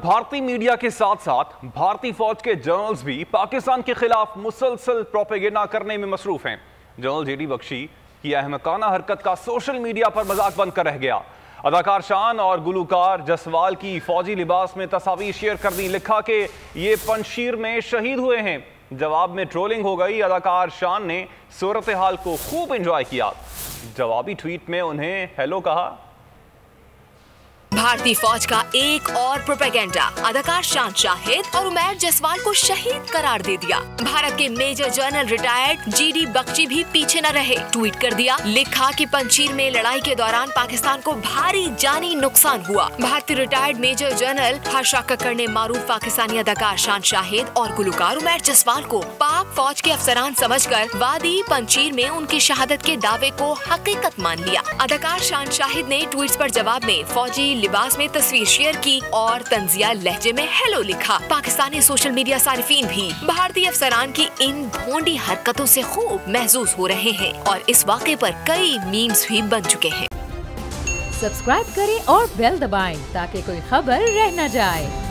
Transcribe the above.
भारतीय मीडिया के साथ साथ भारतीय फौज के जर्नल्स भी पाकिस्तान के खिलाफ मुसलसल प्रोपेगेंडा करने में मसरूफ हैं। जनरल जेडी बख्शी की अहमकाना हरकत का सोशल मीडिया पर मजाक बनकर रह गया। अदाकार शान और गुलूकार जसवाल की फौजी लिबास में तस्वीर शेयर कर दी, लिखा कि ये पंजशीर में शहीद हुए हैं। जवाब में ट्रोलिंग हो गई। अदाकार शान ने सूरत हाल को खूब एंजॉय किया। जवाबी ट्वीट में उन्हें हेलो कहा। भारतीय फौज का एक और प्रोपेगेंडा, अदाकार शान शाहिद और उमैर जसवाल को शहीद करार दे दिया। भारत के major general retired GD Bakshi भी पीछे न रहे, ट्वीट कर दिया, लिखा कि पंजशीर में लड़ाई के दौरान पाकिस्तान को भारी जानी नुकसान हुआ। भारतीय retired major general Harsha Kakkar ने मारूफ पाकिस्तानी अदाकार शान शाहिद और गुलूकार उमैर जसवाल को पाक फौज के अफसरान समझकर वादी पंजशीर में उनकी शहादत के दावे को हकीकत मान लिया। अदाकार शान शाहिद ने ट्वीट्स पर जवाब में फौजी लिबास में तस्वीर शेयर की और तंजिया लहजे में हेलो लिखा। पाकिस्तानी सोशल मीडिया सारिफीन भी भारतीय अफसरान की इन भोंडी हरकतों से खूब महसूस हो रहे हैं और इस वाक़े पर कई मीम्स भी बन चुके हैं। सब्सक्राइब करें और बेल दबाएं ताकि कोई खबर रह न जाए।